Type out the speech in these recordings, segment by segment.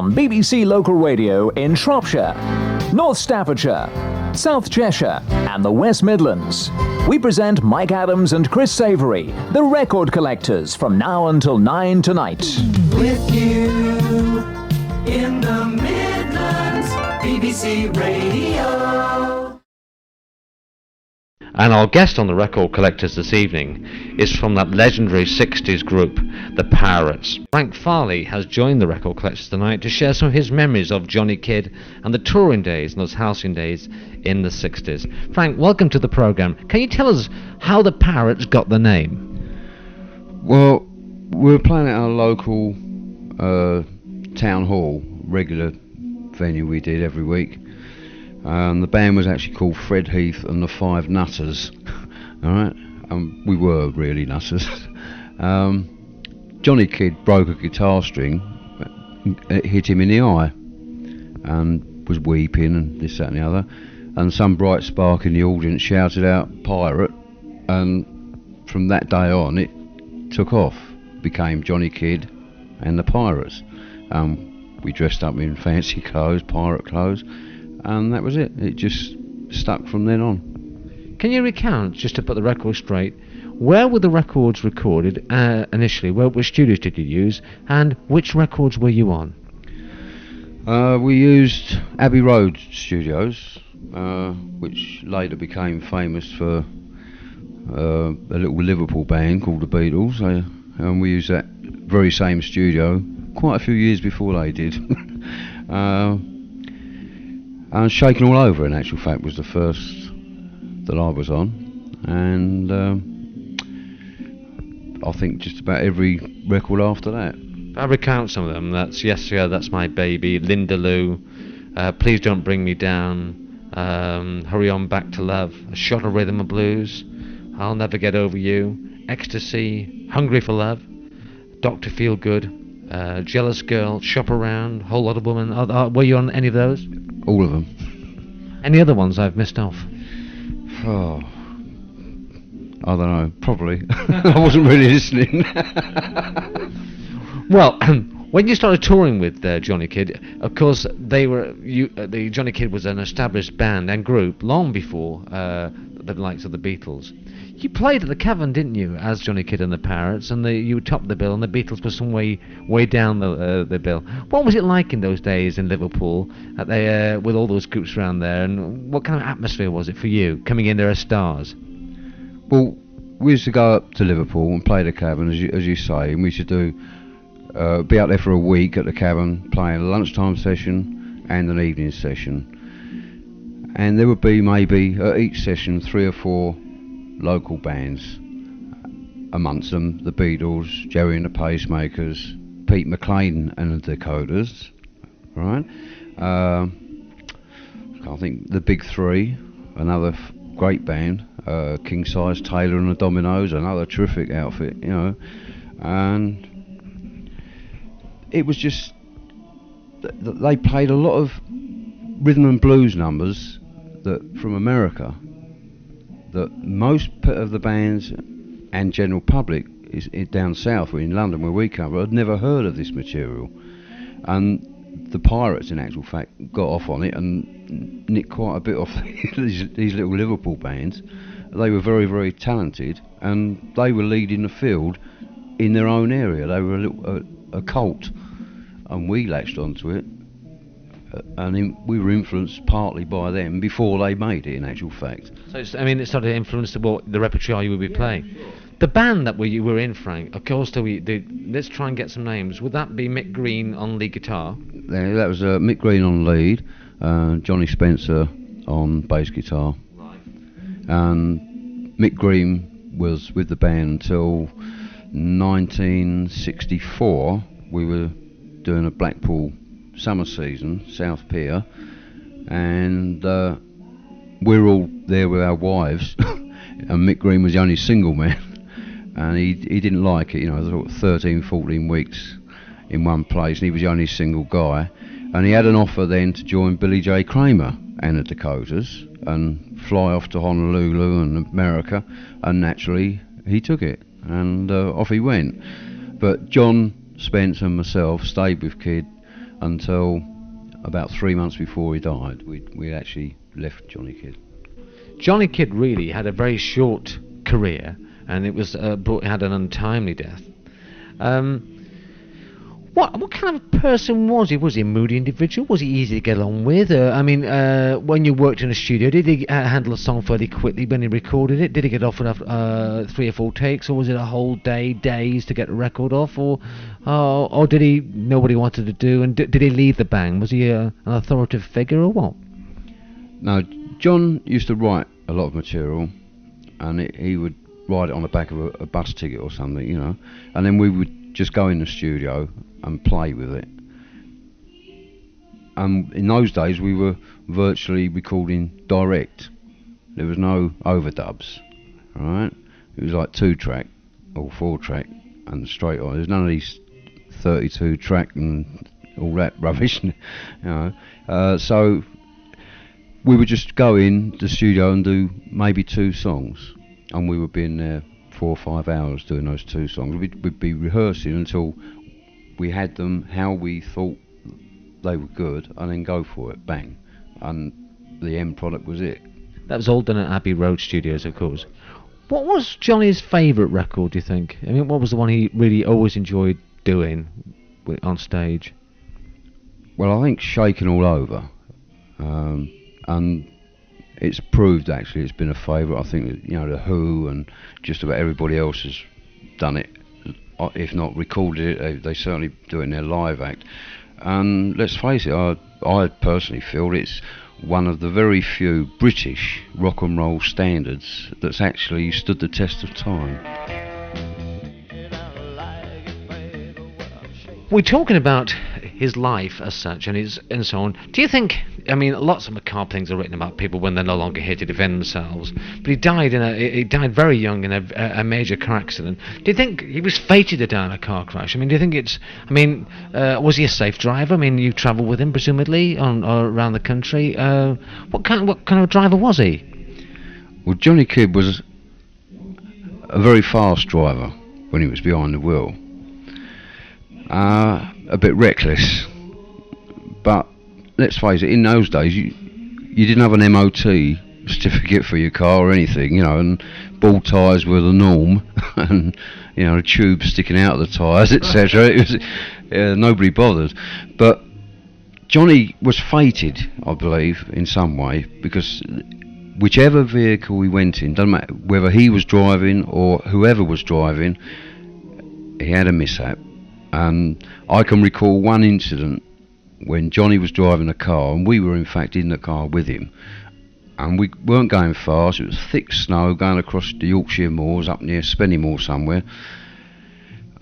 on BBC Local Radio in Shropshire, North Staffordshire, South Cheshire and the West Midlands. We present Mike Adams and Chris Savory, the Record Collectors, from now until 9 tonight. With you in the Midlands, BBC Radio. And our guest on the Record Collectors this evening is from that legendary 60s group, the Pirates. Frank Farley has joined the Record Collectors tonight to share some of his memories of Johnny Kidd and the touring days and those housing days in the 60s. Frank, welcome to the programme. Can you tell us how the Pirates got the name? Well, we were playing at our local town hall, regular venue we did every week. The band was actually called Fred Heath and the Five Nutters. Alright? We were really nutters. Johnny Kidd broke a guitar string, it hit him in the eye, and was weeping and this, that and the other. And some bright spark in the audience shouted out, "Pirate," and from that day on it took off. Became Johnny Kidd and the Pirates. We dressed up in fancy clothes, pirate clothes, and that was it. It just stuck from then on. Can you recount, just to put the record straight, where were the records recorded initially? Which studios did you use, and which records were you on? We used Abbey Road Studios, which later became famous for a little Liverpool band called the Beatles, and we used that very same studio quite a few years before they did. And Shaking All Over, in actual fact, was the first that I was on, and I think just about every record after that. I'll recount some of them. That's Yes Yeah, That's My Baby, Linda Lou, Please Don't Bring Me Down, Hurry On Back to Love, A Shot of Rhythm and Blues, I'll Never Get Over You, Ecstasy, Hungry for Love, Dr. Feel Good, Jealous Girl, Shop Around, Whole Lot of Women. Were you on any of those? All of them. Any other ones I've missed off? Oh, I don't know, probably. I wasn't really listening. Well, when you started touring with Johnny Kidd, of course, the Johnny Kidd was an established band and group long before the likes of the Beatles. You played at the Cavern, didn't you, as Johnny Kidd and the Pirates, and you topped the bill, and the Beatles were some way down the bill. What was it like in those days in Liverpool, with all those groups around there, and what kind of atmosphere was it for you, coming in there as stars? Well, we used to go up to Liverpool and play the Cavern, as you say, and we used to be out there for a week at the Cavern, playing a lunchtime session and an evening session. And there would be maybe at each session 3 or 4 local bands, amongst them the Beatles, Joey and the Pacemakers, Pete McLean and the Decoders, right? I think the Big Three, another great band, King Size, Taylor and the Dominoes, another terrific outfit, you know, and it was just they played a lot of rhythm and blues numbers that from America that most of the bands and general public is down south, or in London where we come, had never heard of this material. And the Pirates, in actual fact, got off on it and nicked quite a bit off these little Liverpool bands. They were very, very talented, and they were leading the field in their own area. They were a cult, and we latched onto it. And we were influenced partly by them before they made it, in actual fact. So it started to influence the repertoire you would be playing. Sure. The band that you were in, Frank, of course, let's try and get some names. Would that be Mick Green on lead guitar? That was Mick Green on lead, Johnny Spencer on bass guitar. Right. And Mick Green was with the band until 1964. We were doing a Blackpool summer season, South Pier, and we're all there with our wives, and Mick Green was the only single man, and he didn't like it, you know, 13, 14 weeks in one place, and he was the only single guy, and he had an offer then to join Billy J. Kramer and the Dakotas and fly off to Honolulu and America, and naturally he took it, and off he went. But John Spence and myself stayed with Kidd until about 3 months before he died. We actually left Johnny Kidd. Johnny Kidd really had a very short career, and it was had an untimely death. What kind of person was he? Was he a moody individual? Was he easy to get along with? When you worked in a studio, did he handle a song fairly quickly when he recorded it? Did he get off with 3 or 4 takes, or was it a whole days to get the record off, or did he know what he wanted to do? And did he leave the band? Was he an authoritative figure or what? No, John used to write a lot of material, and he would write it on the back of a bus ticket or something, you know, and then we would just go in the studio and play with it. In those days we were virtually recording direct. There was no overdubs, right? It was like 2-track or 4-track and straight on. There's none of these 32-track and all that rubbish, you know. So we would just go in the studio and do maybe 2 songs, and we would be in there 4 or 5 hours doing those 2 songs. We'd be rehearsing until we had them how we thought they were good, and then go for it, bang, and the end product was it. That was all done at Abbey Road Studios, of course. What was Johnny's favourite record, do you think? I mean, what was the one he really always enjoyed doing on stage? Well, I think Shaking All Over, and it's proved actually it's been a favourite. I think that, you know, The Who and just about everybody else has done it, if not recorded it. They certainly do it in their live act. And let's face it, I personally feel it's one of the very few British rock and roll standards that's actually stood the test of time. We're talking about his life as such and so on. Do you think, I mean, lots of macabre things are written about people when they're no longer here to defend themselves, but he died very young in a major car accident. Do you think he was fated to die in a car crash? I mean, do you think was he a safe driver? I mean, you travelled with him presumably or around the country. What kind of driver was he? Well, Johnny Kidd was a very fast driver when he was behind the wheel. A bit reckless, but let's face it, in those days you didn't have an MOT certificate for your car or anything, you know, and ball tyres were the norm, and you know, a tube sticking out of the tyres, etc. It was nobody bothered. But Johnny was fated, I believe, in some way, because whichever vehicle he went in, doesn't matter whether he was driving or whoever was driving, he had a mishap. And I can recall one incident when Johnny was driving a car, and we were in fact in the car with him, and we weren't going fast. It was thick snow going across the Yorkshire moors up near Spennymoor somewhere,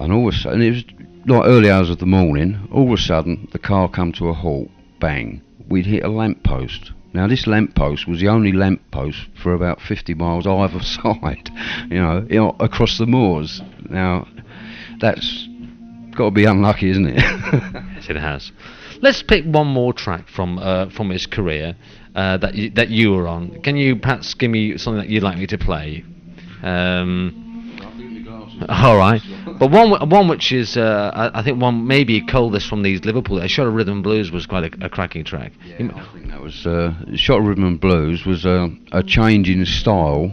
and all of a sudden, it was like early hours of the morning, all of a sudden the car come to a halt, bang, we'd hit a lamp post. Now this lamp post was the only lamp post for about 50 miles either side, you know, across the moors. Now that's got to be unlucky, isn't it? Yes, it has. Let's pick one more track from his career that you were on. Can you perhaps give me something that you'd like me to play? All right, but one which is I think one maybe coldest from these Liverpool. A Shot of Rhythm and Blues was quite a cracking track. Yeah, I think that was Shot of Rhythm and Blues was a change in style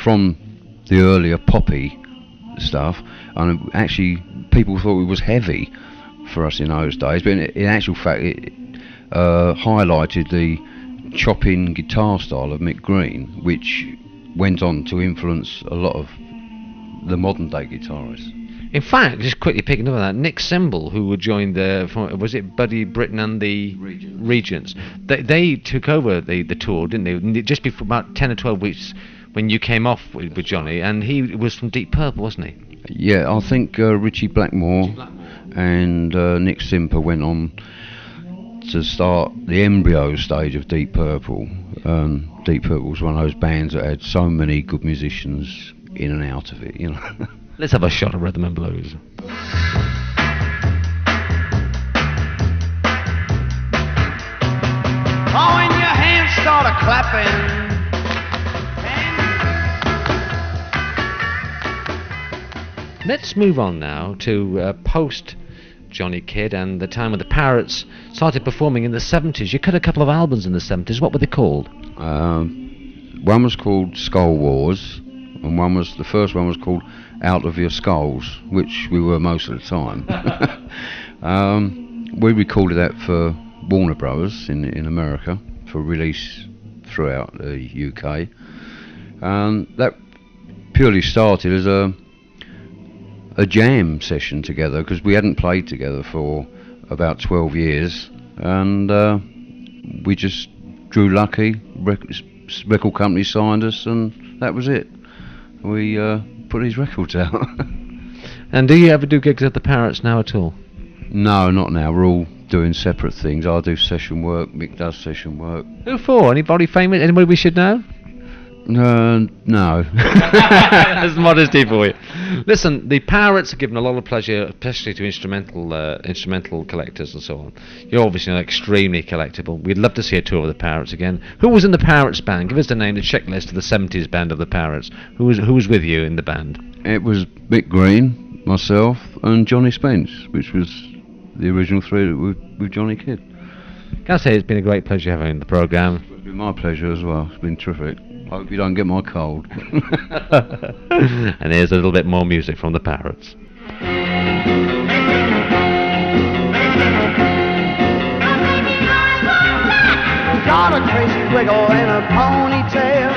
from the earlier poppy stuff, and actually people thought it was heavy for us in those days, but in actual fact it highlighted the chopping guitar style of Mick Green, which went on to influence a lot of the modern day guitarists. In fact, just quickly picking up on that, Nick Simble, who joined was it Buddy Britton and the Regents? They took over the tour, didn't they? Just before about 10 or 12 weeks when you came off with Johnny, and he was from Deep Purple, wasn't he? Yeah, I think Richie Blackmore and Nick Simper went on to start the embryo stage of Deep Purple. Deep Purple was one of those bands that had so many good musicians in and out of it, you know. Let's have a shot of Rhythm and Blues. Oh, when your hands start clapping. Let's move on now to post Johnny Kidd and the time when the Parrots started performing in the 70s. You cut a couple of albums in the 70s. What were they called? One was called Skull Wars, and the first one was called Out of Your Skulls, which we were most of the time. We recorded that for Warner Brothers in America for release throughout the UK. That purely started as a jam session together, because we hadn't played together for about 12 years, and we just drew lucky. Record company signed us, and that was it. We put these records out. And do you ever do gigs at the Parrots now at all? No, not now. We're all doing separate things. I do session work, Mick does session work. Who for? Anybody famous? Anybody we should know? No. That's modesty for you. Listen, the Parrots have given a lot of pleasure, especially to instrumental collectors and so on. You're obviously extremely collectible. We'd love to see a tour of the Parrots again. Who was in the Parrots band? Give us the name, the checklist of the 70s band of the Parrots. Who was with you in the band? It was Mick Green, myself, and Johnny Spence, which was the original three with Johnny Kidd. Can I say it's been a great pleasure having you on the programme. It's been my pleasure as well. It's been terrific. Hope you don't get my cold. And here's a little bit more music from the Parrots. Got a Tracy wiggle and a ponytail.